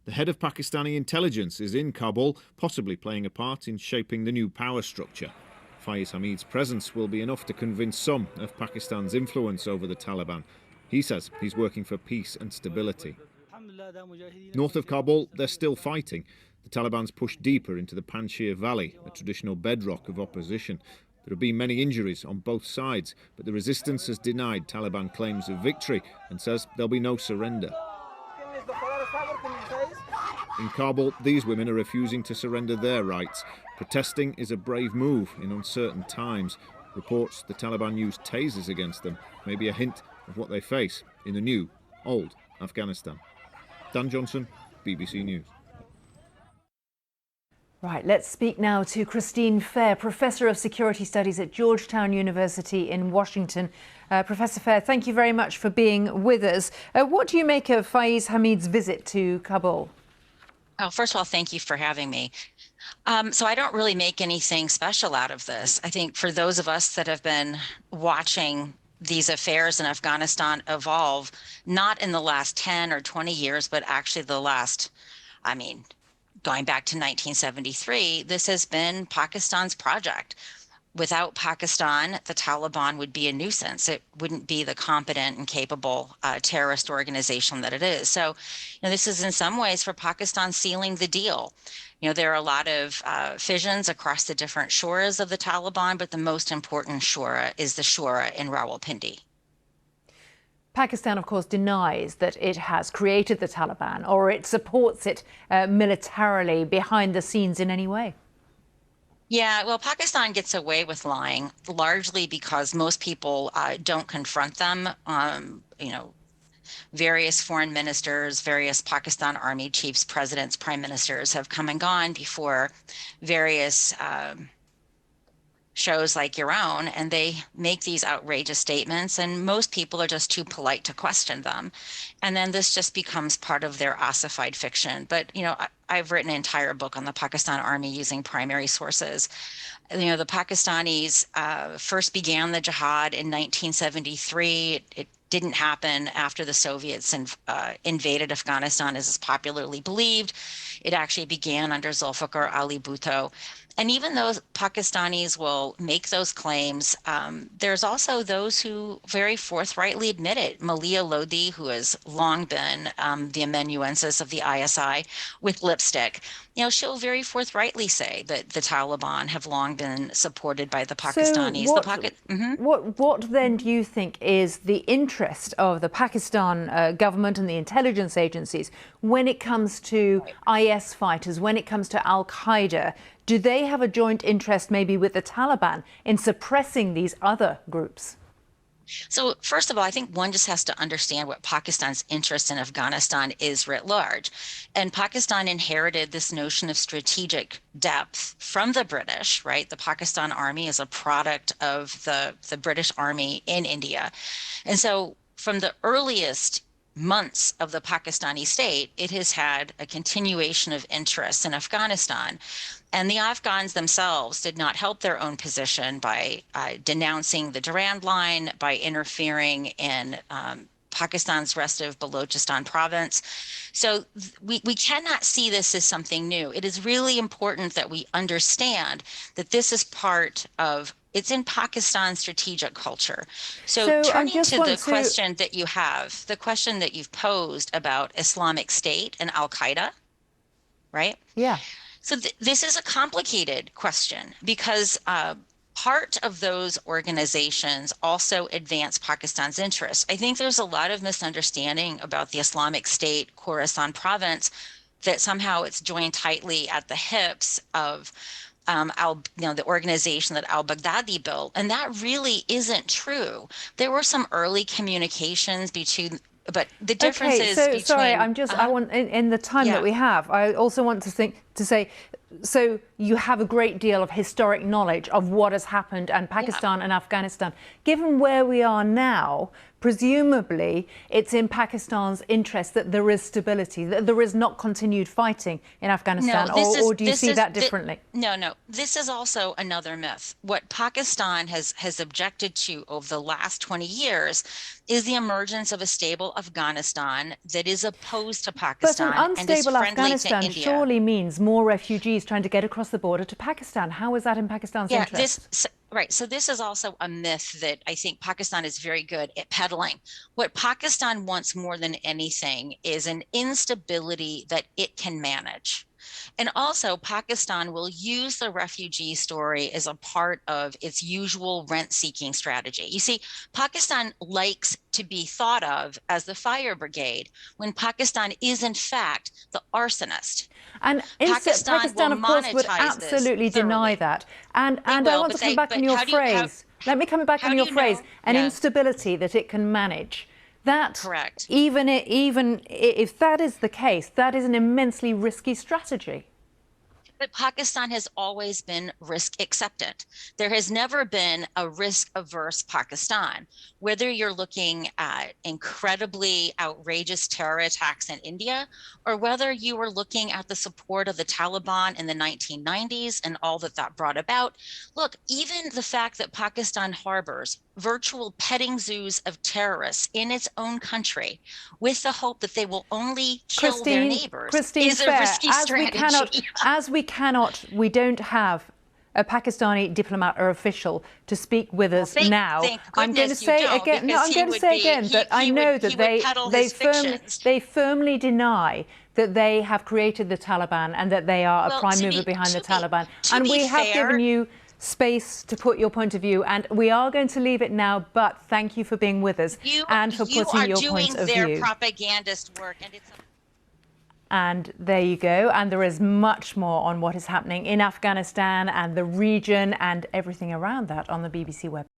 The head of Pakistani intelligence is in Kabul, possibly playing a part in shaping the new power structure. Faiz Hamid's presence will be enough to convince some of Pakistan's influence over the Taliban. He says he's working for peace and stability. North of Kabul, they're still fighting. The Taliban's pushed deeper into the Panjshir Valley, a traditional bedrock of opposition. There have been many injuries on both sides, but the resistance has denied Taliban claims of victory and says there'll be no surrender. In Kabul, these women are refusing to surrender their rights. Protesting is a brave move in uncertain times. Reports the Taliban used tasers against them may be a hint of what they face in the new, old Afghanistan. Dan Johnson, BBC News. Right, let's speak now to Christine Fair, Professor of Security Studies at Georgetown University in Washington. Professor Fair, thank you very much for being with us. What do you make of Faiz Hamid's visit to Kabul? Oh, first of all, thank you for having me. So I don't really make anything special out of this. I think for those of us that have been watching these affairs in Afghanistan evolve, not in the last 10 or 20 years, but actually the last, going back to 1973, this has been Pakistan's project. Without Pakistan, the Taliban would be a nuisance. It wouldn't be the competent and capable terrorist organization that it is. So, this is in some ways for Pakistan sealing the deal. There are a lot of fissions across the different shuras of the Taliban, but the most important shura is the shura in Rawalpindi. Pakistan, of course, denies that it has created the Taliban or it supports it militarily behind the scenes in any way. Yeah, well, Pakistan gets away with lying largely because most people don't confront them. Various foreign ministers, various Pakistan army chiefs, presidents, prime ministers have come and gone before various shows like your own, and they make these outrageous statements, and most people are just too polite to question them. And then this just becomes part of their ossified fiction. But, I've written an entire book on the Pakistan army using primary sources. The Pakistanis first began the jihad in 1973. It didn't happen after the Soviets invaded Afghanistan, as is popularly believed. It actually began under Zulfikar Ali Bhutto. And even though Pakistanis will make those claims, there's also those who very forthrightly admit it. Malia Lodi, who has long been the amanuensis of the ISI with lipstick, she'll very forthrightly say that the Taliban have long been supported by the Pakistanis. So what then do you think is the interest of the Pakistan government and the intelligence agencies when it comes to IS fighters, when it comes to Al-Qaeda? Do they have a joint interest maybe with the Taliban in suppressing these other groups? So first of all, I think one just has to understand what Pakistan's interest in Afghanistan is writ large. And Pakistan inherited this notion of strategic depth from the British, right? The Pakistan army is a product of the British army in India. And so from the earliest months of the Pakistani state, it has had a continuation of interest in Afghanistan. And the Afghans themselves did not help their own position by denouncing the Durand Line, by interfering in Pakistan's rest of Balochistan province. So we cannot see this as something new. It is really important that we understand that this is part of it's in Pakistan's strategic culture. So turning to the question that you have, the question that you've posed about Islamic State and Al-Qaeda, right? Yeah. So this is a complicated question because part of those organizations also advance Pakistan's interests. I think there's a lot of misunderstanding about the Islamic State Khorasan province, that somehow it's joined tightly at the hips of the organization that al-Baghdadi built. And that really isn't true. There were some early communications between, but the difference is between... Sorry, I want, in the time that we have, I also want to say, so you have a great deal of historic knowledge of what has happened in Pakistan and Afghanistan. Given where we are now, presumably it's in Pakistan's interest that there is stability, that there is not continued fighting in Afghanistan, or do you see that differently? No. This is also another myth. What Pakistan has objected to over the last 20 years is the emergence of a stable Afghanistan that is opposed to Pakistan but an unstable Afghanistan India. surely means more refugees trying to get across the border to Pakistan. How is that in Pakistan's interest? Right. So this is also a myth that I think Pakistan is very good at peddling. What Pakistan wants more than anything is an instability that it can manage. And also, Pakistan will use the refugee story as a part of its usual rent-seeking strategy. You see, Pakistan likes to be thought of as the fire brigade when Pakistan is, in fact, the arsonist. And Pakistan, of course, would absolutely deny that. And I want to come back on your phrase. Let me come back on your phrase. An instability that it can manage. That, correct. Even if that is the case, that is an immensely risky strategy. But Pakistan has always been risk acceptant. There has never been a risk averse Pakistan. Whether you're looking at incredibly outrageous terror attacks in India, or whether you were looking at the support of the Taliban in the 1990s and all that that brought about. Look, even the fact that Pakistan harbors virtual petting zoos of terrorists in its own country with the hope that they will only kill their neighbors is a risky strategy. We don't have a Pakistani diplomat or official to speak with us now. I'm going to say again, that I know that they firmly deny that they have created the Taliban and that they are a prime mover behind the Taliban. And we have given you space to put your point of view, and we are going to leave it now, but thank you for being with us and for putting your point of view. You are doing their propagandist work, and it's... And there you go. And there is much more on what is happening in Afghanistan and the region and everything around that on the BBC website.